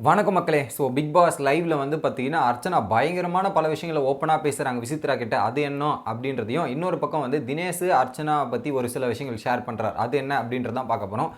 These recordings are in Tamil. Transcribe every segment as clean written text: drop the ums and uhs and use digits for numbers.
வணக்கம் மக்களே. பிக் பாஸ் லைவ்ல வந்து பார்த்தீங்கன்னா, அர்ச்சனா பயங்கரமான பல விஷயங்கள ஓப்பனா பேசுறாங்க விசித்ரா கிட்ட. அது என்ன அப்படின்றதையும், இன்னொரு பக்கம் வந்து தினேஷ் அர்ச்சனா பத்தி ஒரு சில விஷயங்கள் ஷேர் பண்றார். அது என்ன அப்படின்றத தான் பார்க்க போறோம்.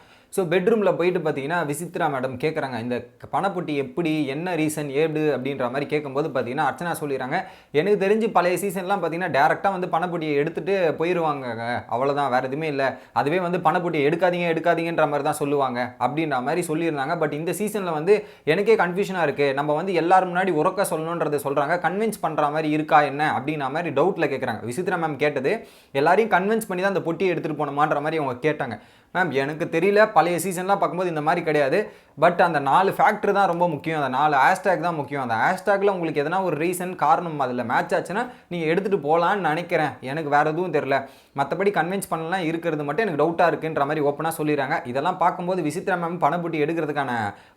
பெட்ரூம்ல போயிட்டு பார்த்தீங்கன்னா, விசித்ரா மேடம் கேட்குறாங்க, இந்த பணப்பொட்டி எப்படி, என்ன ரீசன், ஏது அப்படின்ற மாரி கேட்கும்போது பார்த்தீங்கன்னா, அர்ச்சனா சொல்லிறாங்க, எனக்கு தெரிஞ்சு பழைய சீசன்லாம் பார்த்தீங்கன்னா, டைரக்ட்டா வந்து பணப்பொட்டிய எடுத்துட்டு போயிருவாங்கங்க. அவ்வளோதான், வேற எதுவுமே இல்ல. அதுவே வந்து பணப்பொட்டிய எடுக்காதீங்க, எடுக்காதீங்கன்ற மாரி தான் சொல்லுவாங்க அப்படின்ற மாரி சொல்லியிருந்தாங்க. பட் இந்த சீசன்ல வந்து எனக்கே கன்ஃபியூஷனா இருக்கு. நம்ம வந்து எல்லாரும் முன்னாடி உரக்க சொல்லணும்ன்றத சொல்றாங்க. கன்வின்ஸ் பண்ற மாரி இருக்கா என்ன அப்படின்ற மாரி டவுட்ல கேட்குறாங்க. விசித்ரா மேம் கேட்டது, எல்லாரையும் கன்வின்ஸ் பண்ணி தான் அந்த பொட்டிய எடுத்துட்டு போணுமான்ற மாரி அவங்க கேட்டாங்க. மேம் எனக்கு தெரியல, பழைய சீசன்லாம் பார்க்கும்போது இந்த மாதிரி கிடையாது. பட் அந்த 4 ஃபேக்டர் தான் ரொம்ப முக்கியம். அந்த 4 ஹேஷ்டேக் தான் முக்கியம். அந்த ஹேஷ்டேக்ல உங்களுக்கு எதனா ஒரு ரீசன், காரணம் அதில் மேட்ச் ஆச்சுன்னா நீங்கள் எடுத்துகிட்டு போகலான்னு நினைக்கிறேன். எனக்கு வேறு எதுவும் தெரியல. மற்றபடி கன்வின்ஸ் பண்ணலாம் இருக்கிறது மட்டும் எனக்கு டவுட்டாக இருக்குன்ற மாதிரி ஓப்பனாக சொல்லிடுறாங்க. இதெல்லாம் பார்க்கும்போது விசித்ரா மேம் பணப்பொட்டி எடுக்கிறதுக்கான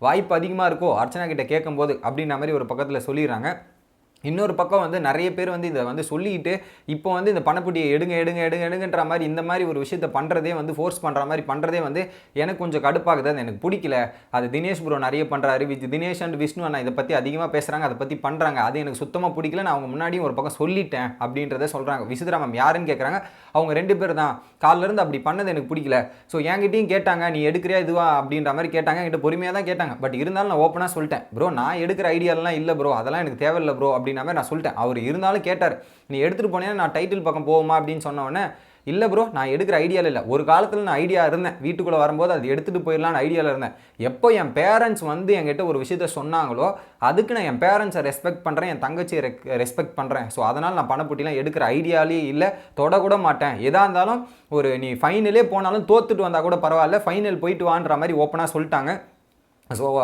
வாய்ப்பு அதிகமாக இருக்கோ அர்ச்சனா கிட்ட கேட்கும்போது அப்படின்ற மாதிரி ஒரு பக்கத்தில் சொல்லிடுறாங்க. இன்னொரு பக்கம் வந்து நிறைய பேர் வந்து இதை வந்து சொல்லிக்கிட்டு இப்போ வந்து இந்த பணப்பொட்டியை எடுங்க எடுங்க எடுங்க எடுங்கன்ற மாதிரி இந்த மாதிரி ஒரு விஷயத்தை பண்ணுறதே வந்து ஃபோர்ஸ் பண்ணுற மாதிரி பண்ணுறதே வந்து எனக்கு கொஞ்சம் கடுப்பாகுது. அது எனக்கு பிடிக்கல. அது தினேஷ் ப்ரோ நிறைய பண்ணுறாரு. தினேஷ் அண்ட் விஷ்ணு அண்ணா இதை பற்றி அதிகமாக பேசுகிறாங்க, அதை பற்றி பண்ணுறாங்க. அது எனக்கு சுத்தமாக பிடிக்கல. நான் அவங்க முன்னாடியும் ஒரு பக்கம் சொல்லிட்டேன் அப்படின்றத சொல்கிறாங்க. விசித்ரா மேம் யாருன்னு கேட்குறாங்க. அவங்க 2 பேர் தான். காலிலேருந்து அப்படி பண்ணது எனக்கு பிடிக்கல. என்கிட்டையும் கேட்டாங்க, நீ எடுக்கிறியா இதுவா அப்படின்ற மாதிரி கேட்டாங்க. என்கிட்ட பொறுமையாக தான் கேட்டாங்க. பட் இருந்தாலும் நான் ஓப்பனாக சொல்லிட்டேன், ப்ரோ நான் எடுக்கிற ஐடியாலாம் இல்லை ப்ரோ, அதெல்லாம் எனக்கு தேவையில்லை ப்ரோ அப்படின்ற மாதிரி நான் சொல்லிட்டேன். அவர் இருந்தாலும் கேட்டார், நீ எடுத்துகிட்டு போனேன்னா நான் டைட்டில் பக்கம் போவோமா அப்படின்னு சொன்ன உடனே, இல்லை ப்ரோ நான் எடுக்கிற ஐடியாவில் இல்லை. ஒரு காலத்தில் நான் ஐடியா இருந்தேன், வீட்டுக்குள்ளே வரும்போது அது எடுத்துகிட்டு போயிடலான்னு ஐடியாவில் இருந்தேன். எப்போ என் பேரண்ட்ஸ் வந்து என்கிட்ட ஒரு விஷயத்த சொன்னாங்களோ அதுக்கு நான் என் பேரண்ட்ஸை ரெஸ்பெக்ட் பண்ணுறேன், என் தங்கச்சியை ரெஸ்பெக்ட் பண்ணுறேன். அதனால் நான் பணப்பொட்டிலாம் எடுக்கிற ஐடியாலே இல்லை, தொடக்கூட மாட்டேன். எதாக இருந்தாலும் ஒரு நீ ஃபைனலே போனாலும் தோத்துட்டு வந்தால் கூட பரவாயில்ல, ஃபைனல் போயிட்டு வான்ற மாதிரி ஓப்பனாக சொல்லிட்டாங்க.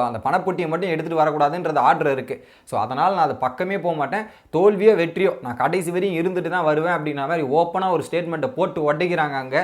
அந்த பணப்பொட்டியை மட்டும் எடுத்துகிட்டு வரக்கூடாதுன்றது ஆர்டர் இருக்குது. அதனால் நான் அதை பக்கமே போக மாட்டேன். தோல்வியோ வெற்றியோ நான் கடைசி வரையும் இருந்துட்டு தான் வருவேன் அப்படின்ற மாதிரி ஓப்பனாக ஒரு ஸ்டேட்மெண்ட்டை போட்டு உடைக்கிறாங்க அங்கே.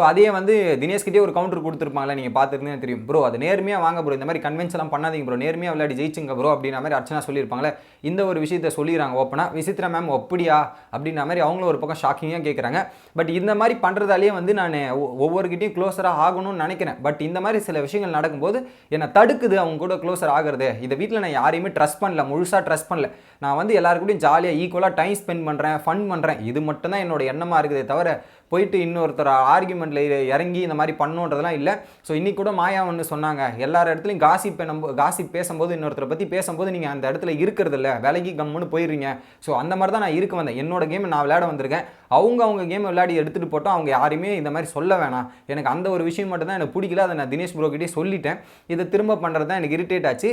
அதே வந்து தினேஷ்கிட்டே ஒரு கவுண்டர் கொடுத்துருப்பாங்களே, நீங்கள் பார்த்துருந்தீங்கன்னு தெரியும். ப்ரோ அது நேர்மையாக வாங்க ப்ரோ, இந்த மாதிரி கன்வென்ஸ்லாம் பண்ணாதீங்க ப்ரோ, நேர்மையாக விளையாடி ஜெயிச்சுங்க ப்ரோ அப்படின்ற மாதிரி அர்ச்சனா சொல்லியிருப்பாங்களே. இந்த ஒரு விஷயத்தை சொல்லிடுறாங்க ஓப்பனாக. விசித்ரா மேம் அப்படியா அப்படின்ற மாதிரி அவங்களும் ஒரு பக்கம் ஷாக்கிங்காக கேட்குறாங்க. பட் இந்த மாதிரி பண்ணுறதாலேயே வந்து நான் ஒவ்வொருக்கிட்டையும் க்ளோஸராக ஆகணும்னு நினைக்கிறேன். பட் இந்த மாதிரி சில விஷயங்கள் நடக்கும்போது என்னை தடுக்குது அவங்க கூட க்ளோஸர் ஆகிறது. இந்த வீட்டில் நான் யாரையுமே ட்ரஸ்ட் பண்ணல, முழுசாக ட்ரஸ்ட் பண்ணல. நான் வந்து எல்லாருக்கூடையும் ஜாலியாக ஈக்குவலாக டைம் ஸ்பெண்ட் பண்ணுறேன், ஃபன் பண்ணுறேன். இது மட்டும் தான் என்னோட எண்ணமாக இருக்குதே தவிர போயிட்டு இன்னொருத்தர் ஆர்குமெண்ட்டில் இறங்கி இந்த மாதிரி பண்ணுன்றதெல்லாம் இல்லை. இன்றைக்கி கூட மாயா ஒன்று சொன்னாங்க, எல்லார் இடத்துலையும் காசிப் பேசும்போது இன்னொருத்தரை பற்றி பேசும்போது நீங்கள் அந்த இடத்துல இருக்கிறது இல்லை, விலகி கம்முன்னு போயிடுறீங்க. அந்த மாதிரி தான் நான் இருக்க வந்தேன். என்னோட கேமை நான் விளையாட வந்திருக்கேன். அவங்க கேமை விளையாடி எடுத்துகிட்டு போட்டோம். அவங்க யாரையுமே இந்த மாதிரி சொல்ல வேணாம். எனக்கு அந்த ஒரு விஷயம் மட்டும் தான் எனக்கு பிடிக்கல. அதை நான் தினேஷ் ப்ரோக்கிட்டே சொல்லிட்டேன். இதை திரும்ப பண்ணுறது தான் எனக்கு இரிட்டேட் ஆச்சு.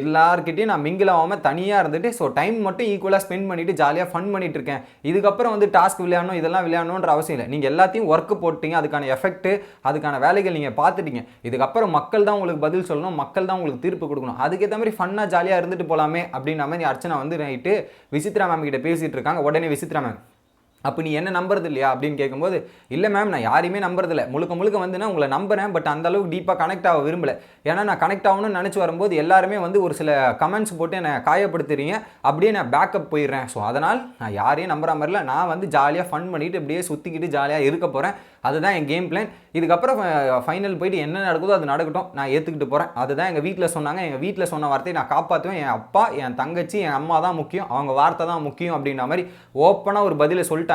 எல்லாருக்கிட்டையும் நான் மிங்கிள் ஆகாமல் தனியாக இருந்துட்டு டைம் மட்டும் ஈக்குவலாக ஸ்பெண்ட் பண்ணிவிட்டு ஜாலியாக ஃபன் பண்ணிட்டு இருக்கேன். இதுக்கப்புறம் வந்து டாஸ்க் விளையாடணும், இதெல்லாம் விளையாடணுன்ற அவசியம் இல்லை. நீங்கள் எல்லாத்தையும் ஒர்க்கு போட்டீங்க, அதுக்கான எஃபெக்ட், அதுக்கான வேலைகள் நீங்கள் பார்த்துட்டீங்க. இதுக்கப்புறம் மக்கள் தான் உங்களுக்கு பதில் சொல்லணும், மக்கள் தான் உங்களுக்கு தீர்ப்பு கொடுக்கணும். அதுக்கேற்ற மாதிரி ஃபன்னாக ஜாலியாக இருந்துட்டு போகலாமே அப்படின்ற மாதிரி அர்ச்சனா வந்து நைட்டு விசித்ரா மேம் கிட்ட பேசிகிட்டு இருக்காங்க. உடனே விசித்ரா மேம், அப்போ நீ என்ன நம்புறது இல்லையா அப்படின்னு கேட்கும்போது, இல்லை மேம் நான் யாரையுமே நம்புறதில்லை, முழுக்க வந்துன்னா உங்களை நம்புறேன். பட் அந்த அளவுக்கு டீப்பாக கனெக்ட் ஆக விரும்பலை. ஏன்னா நான் கனெக்ட் ஆகணும்னு நினச்சி வரும்போது எல்லாருமே வந்து ஒரு சில கமெண்ட்ஸ் போட்டு என்னை காயப்படுத்துறீங்க, அப்படியே நான் பேக்கப் போயிடுறேன். அதனால் நான் யாரையும் நம்புற மாதிரில, நான் வந்து ஜாலியாக ஃபன் பண்ணிவிட்டு அப்படியே சுற்றிக்கிட்டு ஜாலியாக இருக்க போகிறேன். அதுதான் என் கேம் பிளான். இதுக்கப்புறம் ஃபைனல் போயிட்டு என்ன நடக்குதோ அது நடக்கட்டும், நான் ஏற்றுக்கிட்டு போகிறேன். அதுதான் எங்கள் வீட்டில் சொன்னாங்க. எங்கள் வீட்டில் சொன்ன வார்த்தையை நான் காப்பாற்றுவேன். என் அப்பா, என் தங்கச்சி, என் அம்மா தான் முக்கியம், அவங்க வார்த்தை தான் முக்கியம் அப்படின்ற மாதிரி ஓப்பனாக ஒரு பதிலை சொல்லிட்டாங்க.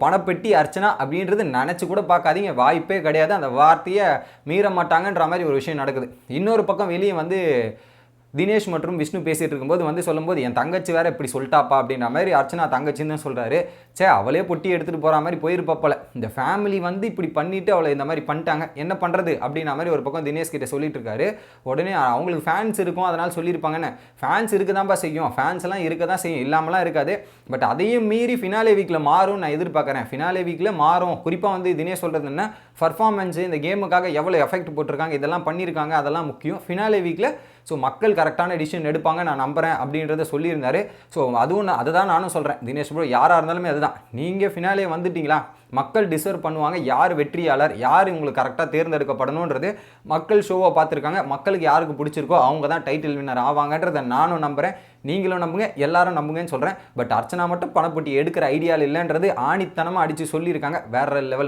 பணப்பெட்டி அர்ச்சனா அப்படின்றது நினச்சி கூட பார்க்காதீங்க, வாய்ப்பே கிடையாது. அந்த வார்த்தையை மீற மாட்டாங்கன்ற மாதிரி ஒரு விஷயம் நடக்குது. இன்னொரு பக்கம் வெளியே வந்து தினேஷ் மற்றும் விஷ்ணு பேசிகிட்டு இருக்கும்போது வந்து சொல்லும்போது, என் தங்கச்சி வேறு இப்படி சொல்லிட்டாப்பா அப்படின்ற மாதிரி அர்ச்சனா தங்கச்சின்னு தான் சொல்கிறாரு. அவளே பொட்டி எடுத்துகிட்டு போகிற மாதிரி போயிருப்பாப்பல. இந்த ஃபேமிலி வந்து இப்படி பண்ணிவிட்டு அவளை இந்த மாதிரி பண்ணிட்டாங்க, என்ன பண்ணுறது அப்படின்ற மாதிரி ஒரு பக்கம் தினேஷ் கிட்ட சொல்லிட்டு இருக்காரு. உடனே அவங்களுக்கு ஃபேன்ஸ் இருக்கும், அதனால் சொல்லியிருப்பாங்கன்னு. ஃபேன்ஸ் இருக்க தான்ப்பா செய்யும், ஃபேன்ஸ் எல்லாம் இருக்க தான் செய்யும், இல்லாமலாம் இருக்காது. பட் அதையும் மீறி ஃபினாலே வீக்கில் மாறும் நான் எதிர்பார்க்குறேன். ஃபினாலே வீக்கில் மாறும். குறிப்பாக வந்து தினேஷ் சொல்கிறது என்ன, பர்ஃபார்மன்ஸு, இந்த கேமுக்காக எவ்வளோ எஃபெக்ட் போட்டிருக்காங்க, இதெல்லாம் பண்ணியிருக்காங்க, அதெல்லாம் முக்கியம். ஃபினாலே வீக்கில் மக்கள் கரெக்டான டிசிஷன் எடுப்பாங்க நான் நம்புகிறேன் அப்படின்றத சொல்லியிருந்தாரு. அதுவும் அதுதான் நானும் சொல்கிறேன். தினேஷ் ப்ரோ யாராக இருந்தாலுமே அதுதான், நீங்கள் ஃபினாலே வந்துட்டீங்களா, மக்கள் டிசர்வ் பண்ணுவாங்க. யார் வெற்றியாளர், யார் உங்களுக்கு கரெக்டாக தேர்ந்தெடுக்கப்படணுன்றது மக்கள் ஷோவை பார்த்துருக்காங்க. மக்களுக்கு யாருக்கு பிடிச்சிருக்கோ அவங்க தான் டைட்டில் வின்னர் ஆவாங்கன்றதை நானும் நம்புகிறேன். நீங்களும் நம்புங்க, எல்லாரும் நம்புங்கன்னு சொல்கிறேன். பட் அர்ச்சனா மட்டும் பணப்பொட்டி எடுக்கிற ஐடியாவில் இல்லைன்றது ஆணித்தனமாக அடித்து சொல்லியிருக்காங்க. வேற லெவல்.